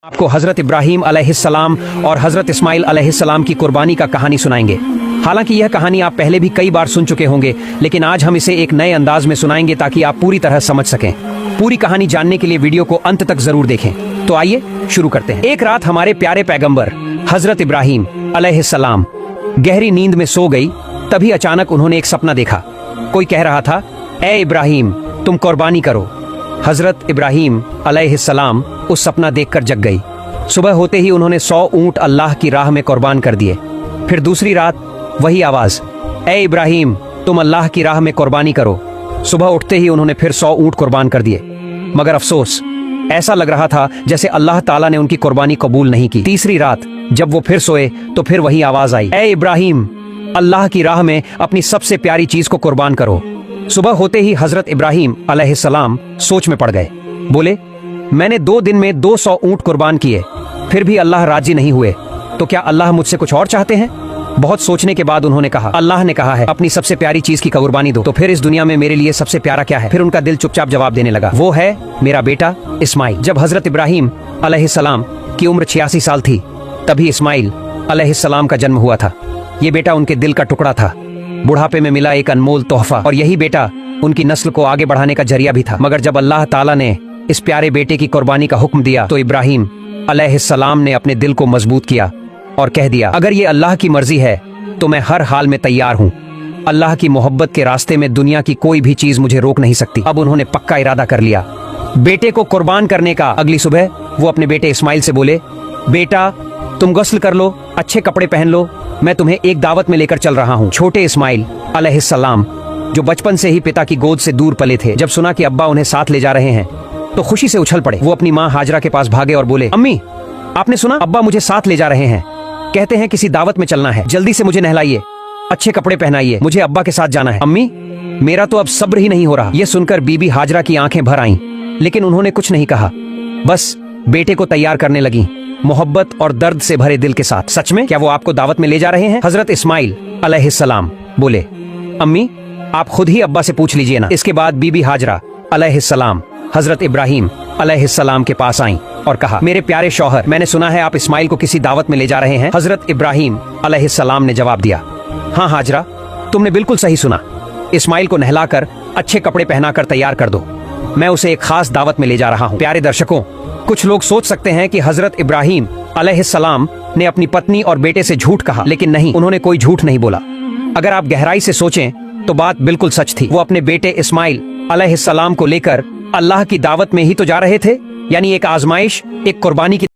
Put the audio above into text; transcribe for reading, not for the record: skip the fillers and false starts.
आपको हजरत इब्राहीम अलैहिस्सलाम और हजरत इस्माइल अलैहिस्सलाम की कुर्बानी का कहानी सुनाएंगे। हालांकि यह कहानी आप पहले भी कई बार सुन चुके होंगे, लेकिन आज हम इसे एक नए अंदाज में सुनाएंगे ताकि आप पूरी तरह समझ सकें। पूरी कहानी जानने के लिए वीडियो को अंत तक जरूर देखें। तो आइए शुरू करते हैं। एक रात हमारे प्यारे पैगंबर हजरत इब्राहीम अलैहिस्सलाम गहरी नींद में सो गई। तभी अचानक उन्होंने एक सपना देखा। कोई कह रहा था, ए इब्राहीम, तुम कुर्बानी करो। हजरत इब्राहीम अलैहिस्सलाम उस सपना देखकर जग गई। सुबह होते ही उन्होंने 100 ऊंट अल्लाह की राह में कुर्बान कर दिए। फिर दूसरी रात वही आवाज, ए इब्राहीम, तुम अल्लाह की राह में कुर्बानी करो। सुबह उठते ही उन्होंने फिर 100 ऊंट कुर्बान कर दिए। मगर अफसोस, ऐसा लग रहा था जैसे अल्लाह ताला ने उनकी कुर्बानी कबूल नहीं की। तीसरी रात जब वो फिर सोए तो फिर वही आवाज आई, ए इब्राहीम, अल्लाह की राह में अपनी सबसे प्यारी चीज को कुर्बान करो। सुबह होते ही हजरत इब्राहीम अलैहिस्सलाम सोच में पड़ गए। बोले, मैंने 2 दिन में 200 ऊंट कुर्बान किए, फिर भी अल्लाह राजी नहीं हुए, तो क्या अल्लाह मुझसे कुछ और चाहते हैं? बहुत सोचने के बाद उन्होंने कहा, अल्लाह ने कहा है अपनी सबसे प्यारी चीज की कुर्बानी दो, तो फिर इस दुनिया में मेरे लिए सबसे प्यारा क्या है? फिर उनका दिल चुपचाप जवाब देने लगा, वो है मेरा बेटा इस्माइल। जब हजरत इब्राहीम अलैहिस्सलाम की उम्र 86 साल थी, तभी इस्माइल अलैहिस्सलाम का जन्म हुआ था। ये बेटा उनके दिल का टुकड़ा था, बुढ़ापे में मिला एक अनमोल तोहफा, और यही बेटा उनकी नस्ल को आगे बढ़ाने का जरिया भी था। मगर जब अल्लाह ताला ने इस प्यारे बेटे की कुर्बानी का हुक्म दिया तो इब्राहीम अलैहिस्सलाम ने अपने दिल को मजबूत किया और कह दिया, अगर ये अल्लाह की मर्जी है तो मैं हर हाल में तैयार हूँ। अल्लाह की मोहब्बत के रास्ते में दुनिया की कोई भी चीज मुझे रोक नहीं सकती। अब उन्होंने पक्का इरादा कर लिया बेटे को कुर्बान करने का। अगली सुबह वो अपने बेटे इस्माइल से बोले, बेटा तुम गुस्ल कर लो, अच्छे कपड़े पहन लो, मैं तुम्हें एक दावत में लेकर चल रहा हूँ। छोटे इस्माइल अलैहिस्सलाम जो बचपन से ही पिता की गोद से दूर पले थे, जब सुना कि अब्बा उन्हें साथ ले जा रहे हैं तो खुशी से उछल पड़े। वो अपनी माँ हाजरा के पास भागे और बोले, अम्मी, आपने सुना, अब्बा मुझे साथ ले जा रहे हैं, कहते हैं किसी दावत में चलना है, जल्दी से मुझे नहलाइए, अच्छे कपड़े पहनाइए, मुझे अब्बा के साथ जाना है। अम्मी, मेरा तो अब सब्र ही नहीं हो रहा। ये सुनकर बीबी हाजरा की आंखें भर आईं, लेकिन उन्होंने कुछ नहीं कहा, बस बेटे को तैयार करने लगी, मोहब्बत और दर्द से भरे दिल के साथ। सच में क्या वो आपको दावत में ले जा रहे हैं? हजरत इस्माइल अलैहिस्सलाम बोले, अम्मी, आप खुद ही अब्बा से पूछ लीजिए ना। इसके बाद बीबी हाजरा अलैहिस्सलाम हजरत इब्राहीम अलैहिस्सलाम के पास आईं और कहा, मेरे प्यारे शौहर, मैंने सुना है आप इस्माइल को किसी दावत में ले जा रहे हैं। हजरत इब्राहीम अलैहिस्सलाम ने जवाब दिया, हाँ हाजरा, तुमने बिल्कुल सही सुना। इस्माइल को नहलाकर अच्छे कपड़े पहनाकर तैयार कर दो, मैं उसे एक खास दावत में ले जा रहा हूँ। प्यारे दर्शकों, कुछ लोग सोच सकते हैं कि हजरत इब्राहीम अलैहिस्सलाम ने अपनी पत्नी और बेटे से झूठ कहा, लेकिन नहीं, उन्होंने कोई झूठ नहीं बोला। अगर आप गहराई से सोचें तो बात बिल्कुल सच थी। वो अपने बेटे इस्माइल अलैहिस्सलाम को लेकर अल्लाह की दावत में ही तो जा रहे थे, यानी एक आजमाइश, एक कुर्बानी की